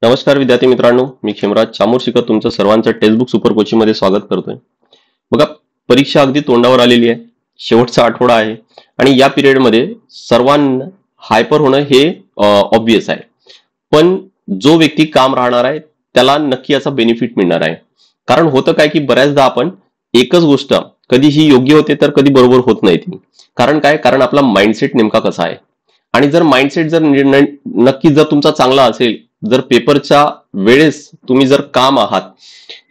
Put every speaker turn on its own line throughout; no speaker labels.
नमस्कार विद्यार्थी मित्रांनो, मी खेमराज चामोर शिकत तुमचं सर्वांचं टेक्स्टबुक सुपर कोचिंग मध्ये स्वागत करतोय। बघा, परीक्षा अगदी तोंडावर आलेली आहे, शेवटचा आठवडा आहे आणि या पिरियड मध्ये सर्वांना हायपर होणं हे ऑब्वियस आहे। पण जो व्यक्ती काम राहणार आहे त्याला नक्की याचा बेनिफिट मिळणार आहे। कारण होतं काय की बऱ्याचदा आपण एकच गोष्ट कधी ही योग्य होते तर कधी बरोबर होत नाही ती। कारण काय, कारण आपला माइंडसेट नेमका कसा आहे आणि जर माइंडसेट जर नक्की जर तुमचा चांगला असेल, जर पेपरच्या वेळेस तुम्ही जर काम आहात,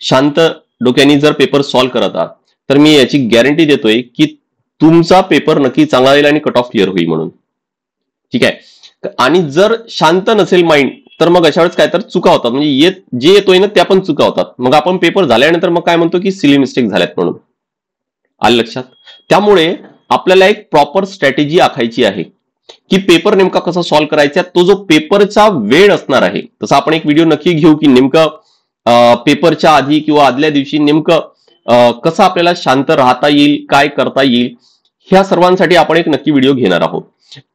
शांत डोक्याने जर पेपर सॉल्व्ह करत आहात, तर मी याची गॅरंटी देतोय की तुमचा पेपर नक्की चांगला येईल आणि कट ऑफ क्लिअर होईल म्हणून। ठीक आहे। आणि जर शांत नसेल माइंड तर मग अशा वेळेस काय तर चुका होतात, म्हणजे जे येतोय ना त्या पण चुका होतात। मग आपण पेपर झाल्यानंतर मग काय म्हणतो की सिली मिस्टेक झाल्यात म्हणून। आलं लक्षात? त्यामुळे आपल्याला एक प्रॉपर स्ट्रॅटेजी आखायची आहे की पेपर नेमका कसा सॉल्व्ह करायचा। तो जो पेपरचा वेळ असणार आहे, तसा आपण एक व्हिडिओ नक्की घेऊ की नेमकं पेपरच्या आधी किंवा आदल्या दिवशी नेमकं कसं आपल्याला शांत राहता येईल, काय करता येईल, ह्या सर्वांसाठी आपण एक नक्की व्हिडिओ घेणार आहोत।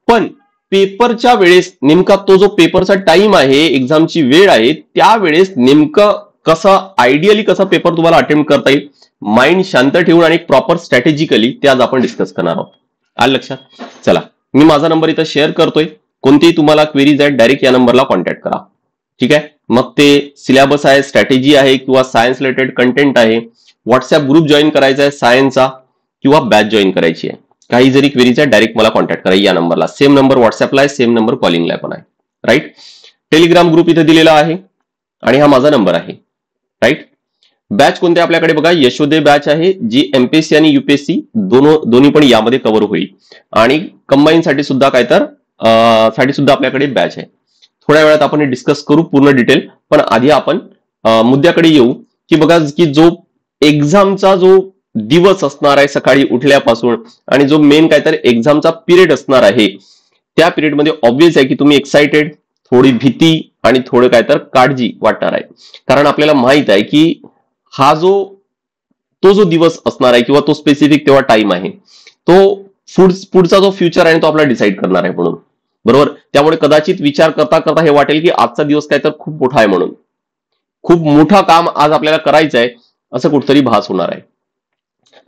पण पेपरच्या वेळेस नेमका तो जो पेपरचा टाइम आहे, एक्झामची वेळ आहे, त्या वेळेस नेमकं कसं आयडियली कसं पेपर तुम्हाला अटेम्प्ट करता येईल, माइंड शांत ठेवून आणि प्रॉपर स्ट्रॅटेजिकली ते आज आपण डिस्कस करणार आहोत। आलं लक्षात? चला, मी माझा नंबर इथं शेअर करतोय। कोणतीही तुम्हाला क्वेरीज आहेत डायरेक्ट या नंबरला कॉन्टॅक्ट करा। ठीक आहे। मग ते सिलेबस आहे, स्ट्रॅटेजी आहे किंवा सायन्स रिलेटेड कंटेंट आहे, व्हॉट्सअप ग्रुप जॉईन करायचा आहे सायन्सचा किंवा बॅच जॉईन करायची आहे, काही जरी क्वेरीज आहे डायरेक्ट मला कॉन्टॅक्ट करा या नंबरला। सेम नंबर व्हॉट्सअपला आहे, सेम नंबर कॉलिंगला पण आहे। राईट? टेलिग्राम ग्रुप इथे दिलेला आहे आणि हा माझा नंबर आहे। राईट? बॅच कोणते आपल्याकडे बघा, यशोदय बॅच आहे जी एमपीएससी आणि युपीएससी दोन्ही पण यामध्ये कव्हर होईल आणि कंबाईन साठी सुद्धा काय तर साठी सुद्धा आपल्याकडे बॅच आहे। थोड्या वेळात आपण डिस्कस करू पूर्ण डिटेल, पण आधी आपण मुद्द्याकडे येऊ की बघा की जो एक्झामचा जो दिवस असणार आहे सकाळी उठल्यापासून आणि जो मेन काय तर एक्झामचा पिरियड असणार आहे, त्या पिरियडमध्ये ऑब्वियस आहे की तुम्ही एक्साइटेड, थोडी भीती आणि थोडं काय तर काळजी वाटणार आहे। कारण आपल्याला माहित आहे की हा तो जो दिवस असणार आहे किंवा तो स्पेसिफिक तेव्हा टाइम आहे, तो पुढचा जो फ्युचर आहे तो आपला डिसाईड करणार आहे म्हणून। बरोबर? त्यामुळे कदाचित विचार करता करता हे वाटेल की आजचा दिवस काय तर खूप मोठा आहे, म्हणून खूप मोठा काम आज आपल्याला करायचं आहे असं कुठतरी भास होणार आहे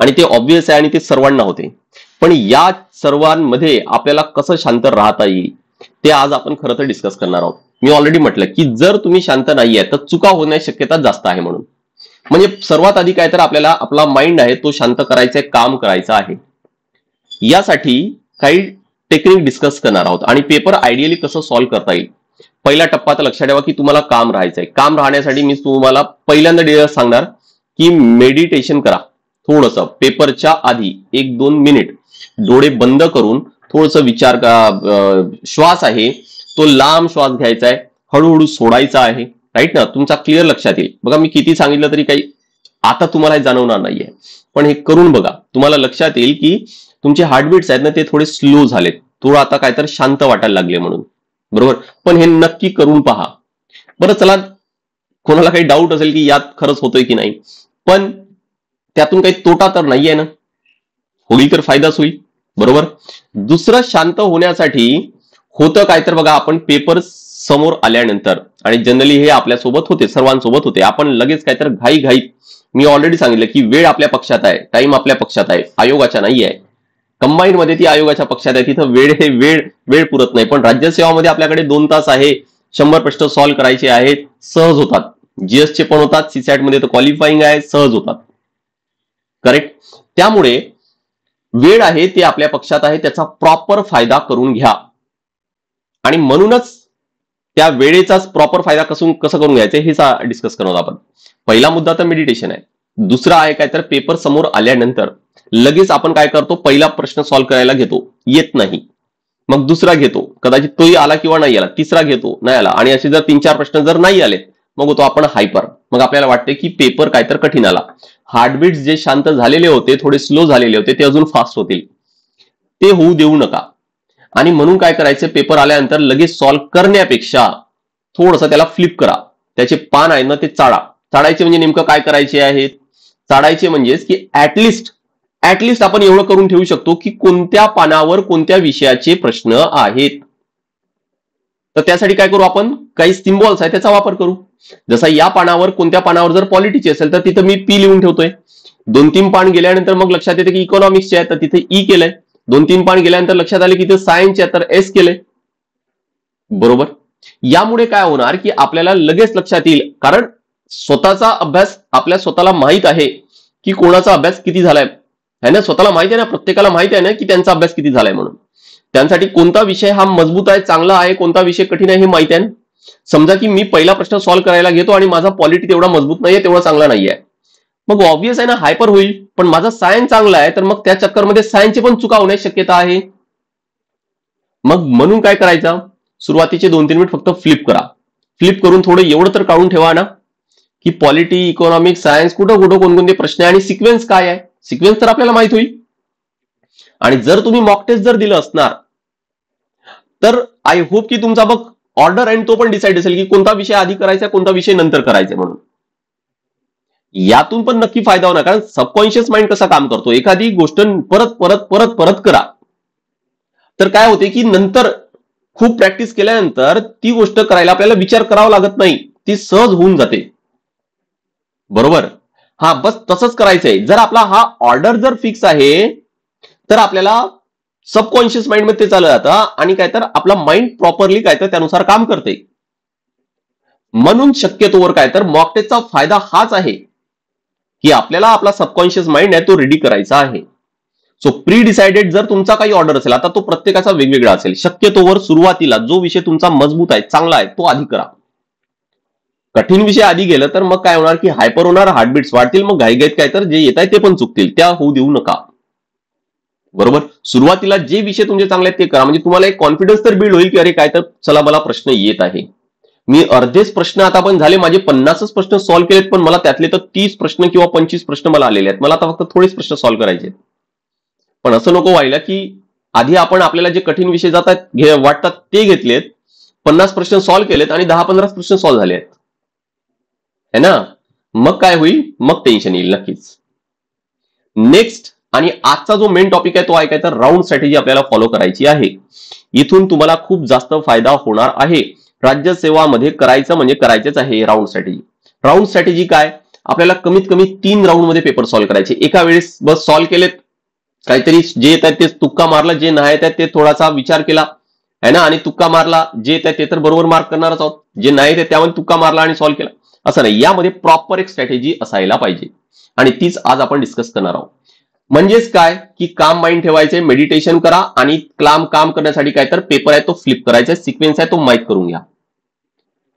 आणि ते ऑब्वियस आहे आणि ते सर्वांना होते। पण या सर्वांमध्ये आपल्याला कसं शांत राहता येईल ते आज आपण खरं तर डिस्कस करणार आहोत। मी ऑलरेडी म्हटलं की जर तुम्ही शांत नाहीये तर चुका होण्याची शक्यता जास्त आहे म्हणून। म्हणजे सर्वात आधी काय तर आपल्याला आपला माइंड आहे तो शांत करायचा, काम करायचं आहे। यासाठी काही टेक्निक डिस्कस करणार आहोत आणि पेपर आयडियली कसं सॉल्व्ह करता येईल। पहिला टप्पा तर लक्षात ठेवा की तुम्हाला काम राहायचंय। काम राहण्यासाठी मी तुम्हाला पहिल्यांदा सांगणार की मेडिटेशन करा। थोडंसं पेपरच्या आधी 1-2 मिनिट डोळे बंद करून थोडंसं विचार करा। श्वास आहे तो लांब श्वास घ्यायचा आहे, हळूहळू सोडायचा आहे। राईट ना? तुमचा क्लिअर लक्षात येईल। बघा, मी किती सांगितलं तरी काही आता तुम्हाला हे जाणवणार नाहीये, पण हे करून बघा, तुम्हाला लक्षात येईल की तुमचे हार्टबीट्स आहेत ना ते थोडे स्लो झालेत, थोडं आता काय तर शांत वाटायला लागले म्हणून। बरोबर? पण हे नक्की करून पहा। बरं, चला, कोणाला काही डाऊट असेल की यात खरंच होतोय की नाही, पण त्यातून काही तोटा तर नाहीये ना, होईल तर फायदाच होईल। बरोबर? दुसरं, शांत होण्यासाठी होतं काय तर बघा, आपण पेपर समोर आल्यानंतर, आणि जनरली हे आपल्यासोबत होते, सर्वांसोबत होते, आपण लगेच काय तर घाईघाईत, मी ऑलरेडी सांगितलं की वेळ आपल्या पक्षात आहे, टाइम आपल्या पक्षात आहे, आयोगाच्या नाही आहे। कंबाईन मध्ये ती आयोगाच्या पक्षात आहे, तिथं वेळ पुरत नाही। पण राज्यसेवामध्ये आपल्याकडे 2 तास आहे, 100 प्रश्न सॉल्व्ह करायचे आहेत, सहज होतात। जीएस चे पण होतात, सीसॅट मध्ये तर क्वालिफाईंग आहे, सहज होतात। करेक्ट? त्यामुळे वेळ आहे ते आपल्या पक्षात आहे, त्याचा प्रॉपर फायदा करून घ्या। आणि म्हणूनच त्या वेळेचा प्रॉपर फायदा कसं करून घ्यायचा हे डिस्कस करणार आपण। पहिला मुद्दा तर मेडिटेशन आहे। दुसरा आहे काय तर पेपर समोर आल्यानंतर लगेच आपण काय करतो, पहिला प्रश्न सॉल्व्ह करायला घेतो, येत नाही, मग दुसरा घेतो, कदाचित तोही आला किंवा नाही आला, तिसरा घेतो, नाही आला, आणि असे जर 3-4 प्रश्न जर नाही आले मग होतो आपण हायपर। मग आपल्याला वाटते की पेपर काय तर कठीण आला। हार्टबीट्स जे शांत झालेले होते, थोडे स्लो झालेले होते, ते अजून फास्ट होतील, ते होऊ देऊ नका। आणि म्हणून काय करायचं, पेपर आल्यानंतर लगेच सॉल्व्ह करण्यापेक्षा थोडंसं त्याला फ्लिप करा, त्याचे पान आहे ना ते चाडायचे। म्हणजे नेमकं काय करायचे आहेत, चाडायचे म्हणजेच की ऍटलिस्ट आपण एवढं करून ठेवू शकतो की कोणत्या पानावर कोणत्या विषयाचे प्रश्न आहेत। तर त्यासाठी काय करू आपण, काही सिम्बॉल्स आहे त्याचा वापर करू. जसा या पानावर कोणत्या पानावर जर पॉलिटीची असेल तर तिथं मी पी लिहून ठेवतोय. 2-3 पान गेल्यानंतर मग लक्षात येते की इकॉनॉमिक्सचे आहे तर तिथे ई केलंय. 2-3 पान गेल्यानंतर लक्षात आले की तिथे सायन्सचे आहे तर एस केलंय. बरोबर. यामुळे काय होणार की आपल्याला लगेच लक्षात येईल, कारण स्वतःचा अभ्यास आपल्या स्वतःला माहित आहे की कोणाचा अभ्यास किती झालाय है ना. स्वतःला माहिती आहे ना, प्रत्येकाला माहिती आहे ना की त्यांचा अभ्यास किती झालाय म्हणून. त्यांसाठी कोणता विषय हा मजबूत आहे, चांगला आहे, कोणता विषय कठीण आहे हे माहिती आहे ना. समजा की मी पहिला प्रश्न सॉल्व्ह करायला घेतो आणि माझा पॉलिटी तेवढा मजबूत नाहीये, तेवढा चांगला नाहीये, मग ऑब्व्हियस आहे ना हायपर होईल. पण माझा सायन्स चांगला आहे तर मग त्या चक्करमध्ये सायन्सची पण चुका होण्याची शक्यता आहे. मग म्हणून काय करायचं, सुरुवातीचे 2-3 मिनिट फक्त फ्लिप करा. फ्लिप करून थोडं एवढं तर काढून ठेवा ना की पॉलिटी, इकॉनॉमिक्स, सायन्स कुठं कुठं कोणकोणते प्रश्न आहे आणि सिक्वेन्स काय आहे. सिक्वेन्स तर आपल्याला माहित होईल. आणि जर तुम्ही मॉक टेस्ट जर दिलं असणार तर आय होप की तुमचा बघ ऑर्डर आणि तो पण डिसाईड असेल की कोणता विषय आधी करायचा, कोणता विषय नंतर करायचा म्हणून. यातून पण नक्की फायदा होणार, कारण सबकॉन्शियस माइंड कसा काम करतो, एखादी गोष्ट परत परत परत परत करा तर काय होते की नंतर खूप प्रॅक्टिस केल्यानंतर ती गोष्ट करायला आपल्याला विचार करावा लागत नाही, ती सहज होऊन जाते. बरोबर. हा बस तसंच करायचंय. जर आपला हा ऑर्डर जर फिक्स आहे तर आपल्याला सबकॉन्शियस माइंड मध्ये ते चालू जातं आणि काय तर आपला माइंड प्रॉपरली काय तर त्यानुसार काम करते. म्हणून शक्यतोवर काय तर मॉक टेस्टचा फायदा हाच आहे की आपल्याला आपला सबकॉन्शियस माइंड आहे तो रेडी करायचा आहे. सो प्री डिसाइडेड जर तुमचा काही ऑर्डर असेल, आता तो प्रत्येकाचा वेगवेगळा असेल, शक्यतोवर सुरुवातीला जो विषय तुमचा मजबूत आहे, चांगला आहे, तो आधी करा. कठीण विषय आधी गेलं तर मग काय होणार की हायपर होणार, हार्टबीट्स वाढतील, मग घाईघाईत काय तर जे येत आहे ते पण चुकतील, त्या होऊ देऊ नका. बरोबर. सुरुवातीला जे विषय तुमचे चांगले आहेत ते करा, म्हणजे तुम्हाला एक कॉन्फिडन्स तर बिल्ड होईल की अरे काय तर चला मला प्रश्न येत आहे. मी अर्धेच प्रश्न आता पण झाले, माझे 50च प्रश्न सॉल्व्ह केलेत, पण मला त्यातले तर 30 प्रश्न किंवा 25 प्रश्न मला आलेले आहेत. मला आता फक्त थोडेच प्रश्न सॉल्व्ह करायचे. पण असं नको व्हायला की आधी आपण आपल्याला जे कठीण विषय जातात वाटतात ते घेतलेत, 50 प्रश्न सॉल्व्ह केलेत आणि 10-15 प्रश्न सॉल्व्ह झाले आहेत है ना. मग काय होईल, मग टेन्शन येईल नक्कीच. नेक्स्ट आणि आजचा जो मेन टॉपिक आहे तो आहे काय तर राऊंड स्ट्रॅटेजी आपल्याला फॉलो करायची आहे. इथून तुम्हाला खूप जास्त फायदा होणार आहे. राज्यसेवामध्ये करायचं म्हणजे करायचंच आहे राऊंड स्ट्रॅटेजी. राऊंड स्ट्रॅटेजी काय, आपल्याला कमीत कमी 3 राऊंड मध्ये पेपर सॉल्व्ह करायचे. एका वेळेस बस सॉल्व्ह केलेत, काहीतरी जे येत आहेत ते तुक्का मारला, जे नाही येत ते थोडासा विचार केला है ना, आणि तुक्का मारला, जे येत ते तर बरोबर मार्क करणारच आहोत, जे नाही ते त्यामध्ये तुक्का मारला आणि सॉल्व्ह केला, असं नाही. यामध्ये प्रॉपर एक स्ट्रॅटेजी असायला पाहिजे आणि तीच आज आपण डिस्कस करणार आहोत. म्हणजेच काय की काम माइंड ठेवायचे, मेडिटेशन करा आणि काम करण्यासाठी काय तर पेपर आहे तो फ्लिप करायचा, सिक्वेन्स आहे तो माहीत करून घ्या.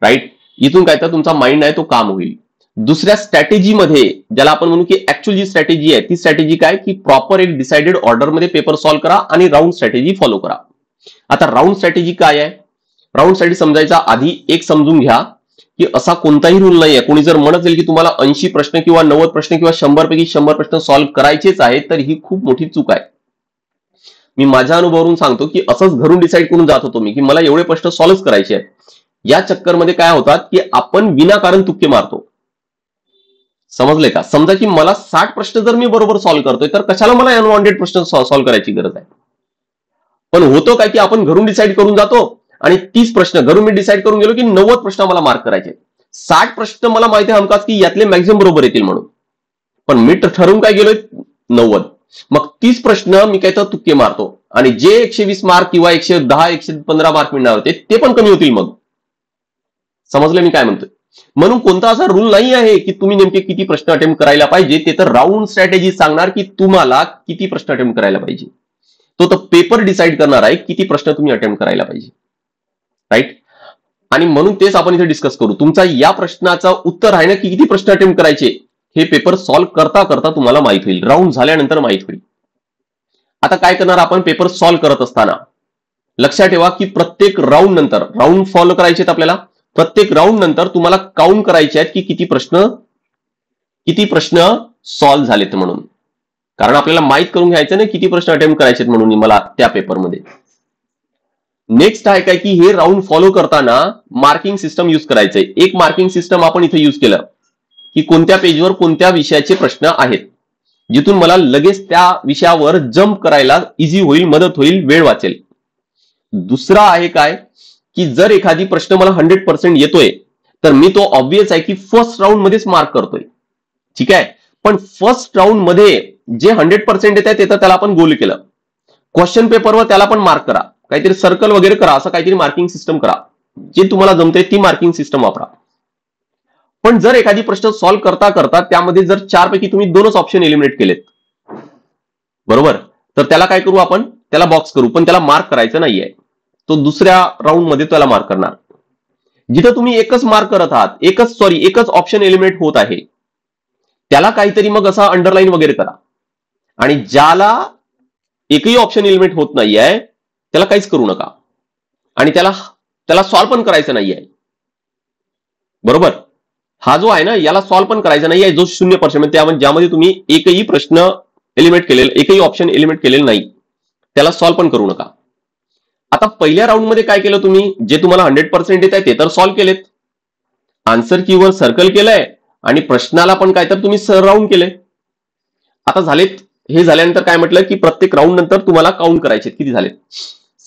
राईट. इथून काय तर तुमचा माइंड आहे तो काम होईल. दुसऱ्या स्ट्रॅटेजीमध्ये ज्याला आपण म्हणू की ऍक्च्युअल जी स्ट्रॅटेजी आहे ती स्ट्रॅटेजी काय की प्रॉपर एक डिसाइडेड ऑर्डरमध्ये पेपर सॉल्व्ह करा आणि राऊंड स्ट्रॅटेजी फॉलो करा. आता राऊंड स्ट्रॅटेजी काय आहे, राऊंड स्ट्रॅटेजी समजायचा आधी एक समजून घ्या की असा कोणताही रूल नाही आहे. कोणी जर म्हणत असेल की तुम्हाला 80 प्रश्न किंवा 90 प्रश्न किंवा 100 पैकी 100 प्रश्न सॉल्व्ह करायचेच आहेत तर ही खूप मोठी चूक आहे. मी माझ्या अनुभवावरून सांगतो की असंच घरून डिसाईड करून जात होतो मी की मला एवढे प्रश्न सॉल्व्ह करायचे आहेत. या चक्करमध्ये काय होतात की आपण विनाकारण तुक्के मारतो. समजले का. समजा की मला 60 प्रश्न जर मी बरोबर सॉल्व्ह करतोय तर कशाला मला अनवॉन्टेड प्रश्न सॉल्व्ह करायची गरज आहे. पण होतो काय की आपण घरून डिसाईड करून जातो आणि 30 प्रश्न घरून मी डिसाईड करून गेलो की 90 प्रश्न मला मार्क करायचे. 60 प्रश्न मला माहिती आहे हमखास की यातले मॅक्झिमम बरोबर येतील म्हणून, पण मी ठरवून काय गेलोय 90. मग 30 प्रश्न मी काय तर तुक्के मारतो आणि जे 120 मार्क किंवा 110 115 मार्क मिळणार होते ते पण कमी होतील. मग समजलं मी काय म्हणतोय. म्हणून कोणता असा रूल नाही आहे की तुम्ही नेमके किती प्रश्न अटेम्प्ट करायला पाहिजे, ते तर राऊंड स्ट्रॅटेजी सांगणार की तुम्हाला किती प्रश्न अटेम्प्ट करायला पाहिजे. तो तर पेपर डिसाईड करणार आहे किती प्रश्न तुम्ही अटेम्प्ट करायला पाहिजे. राईट. आणि म्हणून तेच आपण इथे डिस्कस करू. तुमचा या प्रश्नाचं उत्तर आहे ना की किती प्रश्न अटेम्प्ट करायचे, हे पेपर सॉल्व्ह करता करता तुम्हाला माहित होईल, राऊंड झाल्यानंतर माहित होईल. आता काय करणार आपण, पेपर सॉल्व्ह करत असताना लक्षात ठेवा की प्रत्येक राऊंड नंतर राऊंड फॉलो करायचे आपल्याला. प्रत्येक राऊंड नंतर तुम्हाला काउंट करायचे आहेत की किती प्रश्न सॉल्व्ह झालेत म्हणून, कारण आपल्याला माहित करून घ्यायचं ना किती प्रश्न अटेम्प्ट करायचे म्हणून मला त्या पेपरमध्ये. नेक्स्ट आहे काय की हे राऊंड फॉलो करताना मार्किंग सिस्टम यूज करायचंय. एक मार्किंग सिस्टम आपण इथे यूज केलं की कोणत्या पेजवर कोणत्या विषयाचे प्रश्न आहेत, जिथून मला लगेच त्या विषयावर जम्प करायला इझी होईल, मदत होईल, वेळ वाचेल. दुसरा आहे काय की जर एखादी प्रश्न मला 100% येतोय तर मी तो ऑब्वियस आहे की फर्स्ट राऊंड मध्येच मार्क करतोय. ठीक आहे, पण फर्स्ट राऊंड मध्ये जे 100% येत आहे ते तर त्याला आपण गोल केलं. क्वेश्चन पेपरवर त्याला पण मार्क करा, काहीतरी सर्कल वगैरे करा, असं काहीतरी मार्किंग सिस्टम करा, जे तुम्हाला जमते ती मार्किंग सिस्टम वापरा. पण जर एखादी प्रश्न सॉल्व्ह करता करता त्यामध्ये जर 4 पैकी तुम्ही 2च ऑप्शन एलिमिनेट केलेत, बरोबर, तर त्याला काय करू आपण, त्याला बॉक्स करू, पण त्याला मार्क करायचं नाहीये. तो दुसऱ्या राऊंड मध्ये त्याला मार्क करणार. जिथं तुम्ही एकच मार्क करत आहात, एकच ऑप्शन एलिमिनेट होत आहे, त्याला काहीतरी मग असा अंडरलाईन वगैरे करा. आणि ज्याला एकही ऑप्शन एलिमिनेट होत नाहीये त्याला काहीच करू नका, आणि त्याला सॉल्व्ह पण करायचं नाहीये. बरोबर, हा जो आहे ना याला सॉल्व्ह पण करायचा नाहीये, जो 0% ज्यामध्ये तुम्ही एकही प्रश्न एलिमिनेट केलेला, एकही ऑप्शन एलिमिनेट केलेलं नाही, त्याला सॉल्व्ह पण करू नका. आता पहिल्या राऊंड मध्ये काय केलं तुम्ही, जे तुम्हाला 100% येत आहे ते तर सॉल्व्ह केलेत, आन्सर कीवर सर्कल केलंय, आणि प्रश्नाला पण काय तर तुम्ही राऊंड केले. आता झालेत, हे झाल्यानंतर काय म्हटलं की प्रत्येक राऊंड नंतर तुम्हाला काउंट करायचे किती झालेत.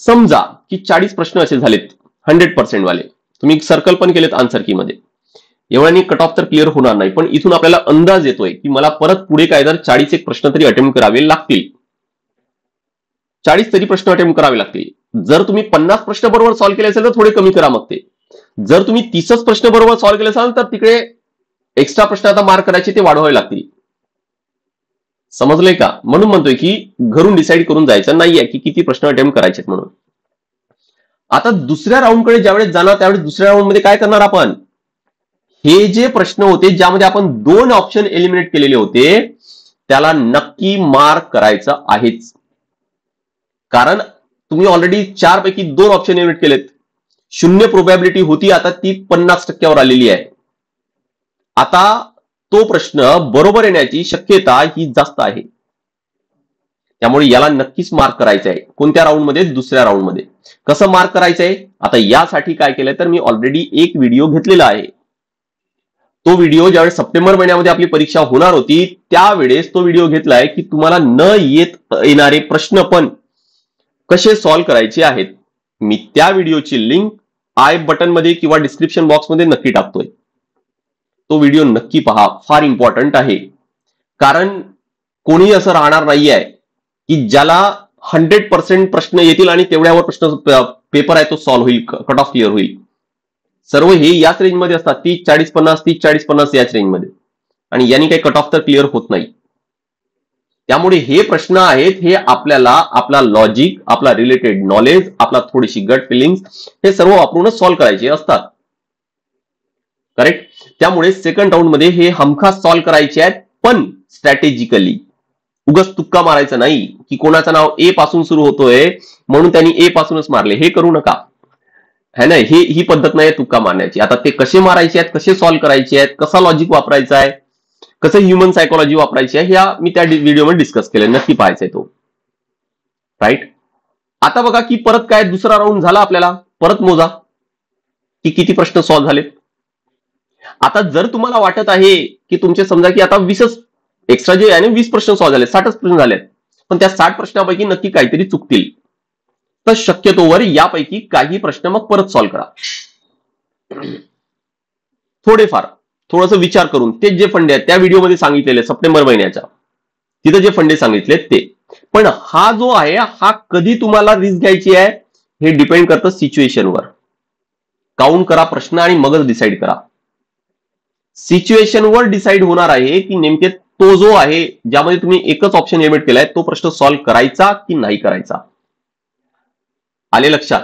समजा की 40 प्रश्न असे झालेत 100% वाले, तुम्ही सर्कल पण केलेत आन्सर की मध्ये, एवढ्याने कट ऑफ तर क्लिअर होणार नाही, पण इथून आपल्याला अंदाज येतोय की मला परत पुढे काय तर 40 एक प्रश्न तरी अटेम्प्ट करावे लागतील, 40 तरी प्रश्न अटेम्प्ट करावे लागतील. जर तुम्ही 50 प्रश्न बरोबर सॉल्व्ह केले असेल तर थोडे कमी करा मग ते. जर तुम्ही 30च प्रश्न बरोबर सॉल्व्ह केले असाल तर तिकडे एक्स्ट्रा प्रश्न आता मार्क करायचे ते वाढवावे लागतील. समजलंय का? म्हणून म्हणतोय की घरून डिसाईड करून जायचं नाहीये की किती प्रश्न अटेम्प्ट करायचे म्हणून. आता दुसऱ्या राऊंडकडे ज्यावेळेस जाणार त्यावेळेस दुसऱ्या राऊंड मध्ये काय करणार आपण, हे जे प्रश्न होते ज्यामध्ये आपण 2 ऑप्शन एलिमिनेट केलेले होते त्याला नक्की मार्क करायचं आहेच. कारण तुम्ही ऑलरेडी 4 पैकी 2 ऑप्शन एलिमिनेट केलेत, 0 प्रोबॅबिलिटी होती, आता ती 50% आलेली आहे. आता तो प्रश्न बरोबर येण्याची शक्यता ही जास्त आहे, त्यामुळे याला नक्कीच मार्क करायचं आहे. कोणत्या राऊंड मध्ये, दुसऱ्या राऊंड मध्ये. कसं मार्क करायचंय, आता यासाठी काय केलंय तर मी ऑलरेडी एक व्हिडिओ घेतलेला आहे. तो व्हिडिओ ज्यावेळेस सप्टेंबर महिन्यामध्ये आपली परीक्षा होणार होती त्यावेळेस तो व्हिडिओ घेतलाय की तुम्हाला न येणारे प्रश्न पण कसे सॉल्व्ह करायचे आहेत. मी त्या व्हिडिओची लिंक आय बटन मध्ये किंवा डिस्क्रिप्शन बॉक्स मध्ये नक्की टाकतोय, तो व्हिडिओ नक्की पहा, फार इम्पॉर्टंट आहे. कारण कोणी असं राहणार नाहीये की ज्याला 100% प्रश्न येतील आणि तेवढ्यावर प्रश्न पेपर आहे तो सॉल्व्ह होईल, कट ऑफ क्लिअर होईल. सर्व हे याच रेंजमध्ये असतात, 30-40-50, 30-40-50 याच रेंजमध्ये, आणि यांनी काही कट ऑफ तर क्लिअर होत नाही. त्यामुळे हे प्रश्न आहेत, हे आपल्याला आपला लॉजिक, आपला रिलेटेड नॉलेज, आपला थोडीशी गट फिलिंग्स हे सर्व वापरूनच सॉल्व्ह करायचे असतात. करेक्ट. त्यामुळे सेकंड राऊंड मध्ये हे हमखास सॉल्व्ह करायचे आहेत, पण स्ट्रॅटेजिकली. उगाच तुक्का मारायचं नाही की कोणाचं नाव ए पासून सुरू होतोय म्हणून त्यांनी ए पासूनच मारले, हे करू नका, है ना. ही पद्धत नाही तुक्का मारण्याची. आता ते कसे मारायचे आहेत, कसे सॉल्व्ह करायचे आहेत, कसा लॉजिक वापरायचा आहे, कसं ह्युमन सायकोलॉजी वापरायची आहे, ह्या मी त्या व्हिडिओमध्ये डिस्कस केले, नक्की पाहायचंय तो. राईट. आता बघा की परत काय दुसरा राऊंड झाला आपल्याला, परत मोजा की किती प्रश्न सॉल्व्ह झालेत. आता जर तुम्हाला वाटत आहे की तुमचे समजा की आता 20च एक्स्ट्रा जे आहे 20 प्रश्न सॉल्व्ह झाले, 60च प्रश्न झालेत, पण त्या 60 प्रश्नापैकी नक्की काहीतरी चुकतील, तर शक्यतोवर यापैकी काही प्रश्न मग परत सॉल्व्ह करा. थोडेफार थोडंसं विचार करून ते जे फंडे आहेत त्या व्हिडिओमध्ये सांगितलेले सप्टेंबर महिन्याच्या, तिथे जे फंडे सांगितले ते. पण हा जो आहे हा कधी तुम्हाला रिस्क घ्यायची आहे हे डिपेंड करतं सिच्युएशनवर. काउंट करा प्रश्न आणि मगच डिसाईड करा. सिच्युएशनवर डिसाईड होणार आहे की नेमके तो जो आहे ज्यामध्ये तुम्ही एकच ऑप्शन एलिमिनेट केलाय तो प्रश्न सॉल्व्ह करायचा की नाही करायचा. आले लक्षात?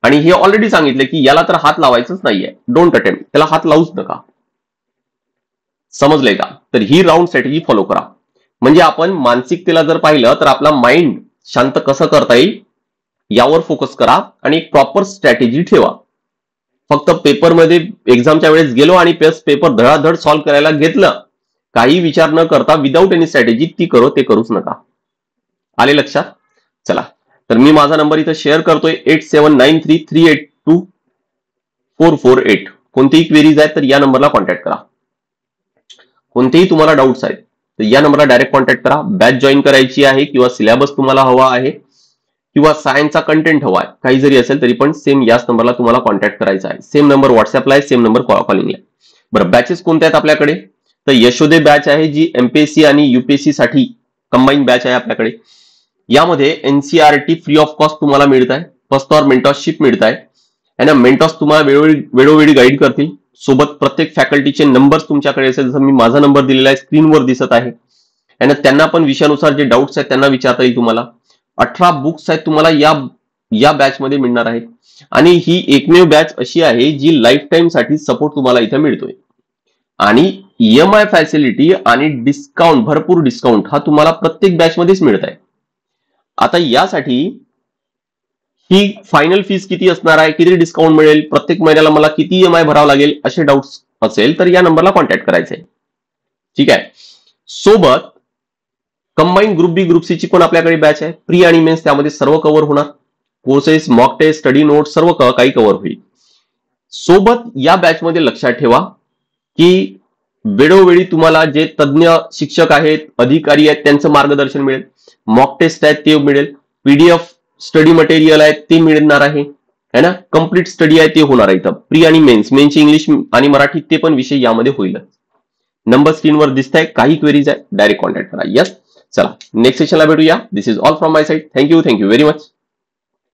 आणि हे ऑलरेडी सांगितले की याला तर हात लावायचंच नाहीये, डोंट अटेम्प्ट, त्याला हात लावूच नका. समजलंय का? तर ही राऊंड स्ट्रॅटेजी फॉलो करा. म्हणजे आपण मानसिकतेला जर पाहिलं तर आपला माइंड शांत कसं करता येईल यावर फोकस करा आणि एक प्रॉपर स्ट्रॅटेजी ठेवा. फक्त पेपरमध्ये एक्झामच्या वेळेस गेलो आणि पेपर धडाधड सॉल्व्ह करायला घेतलं, काही विचार न करता विदाऊट एनी स्ट्रॅटेजी ती करो ते करूच नका. आले लक्षात? चला, तर मी माझा नंबर इथं शेअर करतोय 8793382448. कोणतेही क्वेरीज आहेत तर या नंबरला कॉन्टॅक्ट करा. कोणतेही तुम्हाला डाऊट्स आहेत तर या नंबरला डायरेक्ट कॉन्टॅक्ट करा. बॅच जॉईन करायची आहे किंवा सिलेबस तुम्हाला हवा आहे किंवा सायन्सचा कंटेंट हवा आहे, काही जरी असेल तरी पण सेम याच नंबरला तुम्हाला कॉन्टॅक्ट करायचा आहे. सेम नंबर व्हॉट्सअपला आहे, सेम नंबर कॉलिंगला आहे. बरं, बॅचेस कोणत्या आहेत आपल्याकडे? तर यशोदय बॅच आहे, जी एमपीएससी आणि युपीएससी साठी कंबाईन बॅच आहे आपल्याकडे. यामध्ये एनसीआरटी फ्री ऑफ कॉस्ट तुम्हाला मिळत आहे. फर्स्ट ऑर मेंटॉरशिप मिळत आहे. आणि मेंटॉर्स तुम्हाला वेळोवेळी गाईड करतील. सोबत प्रत्येक फॅकल्टीचे नंबर्स तुमच्याकडे असेल, जसं मी माझा नंबर दिलेला आहे स्क्रीनवर दिसत आहे. आणि त्यांना पण विषयानुसार जे डाऊट्स आहेत त्यांना विचारता येईल तुम्हाला. 18 बुक्स आहेत तुम्हाला या बॅच मध्ये मिळणार आहेत. आणि ही एकमेव बॅच अशी आहे जी लाईफ टाईम साठी सपोर्ट तुम्हाला इथे मिळतोय. आणि ईएमआय फॅसिलिटी आणि डिस्काउंट, भरपूर डिस्काउंट हा तुम्हाला प्रत्येक बॅच मध्येच मिळत आहे. आता यासाठी ही फायनल फीस किती असणार आहे, किती डिस्काउंट मिळेल, प्रत्येक महिन्याला मला किती ईएमआय भरावं लागेल, असे डाऊट्स असेल तर या नंबरला कॉन्टॅक्ट करायचे. ठीक आहे. सोबत कंबाईन ग्रुप बी ग्रुप सी ची पण आपल्याकडे बॅच आहे. प्री आणि मेन्स त्यामध्ये सर्व कव्हर होणार. Courses, mock test, study note सर्व काही कव्हर होईल. सोबत या बॅच मध्ये लक्षात ठेवा की वेळोवेळी तुम्हाला जे तज्ज्ञ शिक्षक आहेत, अधिकारी आहेत त्यांचं मार्गदर्शन मिळेल. मॉक टेस्ट आहेत ते मिळेल. पीडीएफ स्टडी मटेरियल आहे ते मिळणार आहे ना. कम्प्लीट स्टडी आहे ते होणार आहे इथं. प्री आणि मेन्सची इंग्लिश आणि मराठी ते पण विषय यामध्ये होईल. नंबर स्क्रीनवर दिसत आहे. काही क्वेरीज आहे डायरेक्ट कॉन्टॅक्ट करा. यस, चला नेक्स्ट सेशनला भेटूया. This is all from my side. Thank you very much.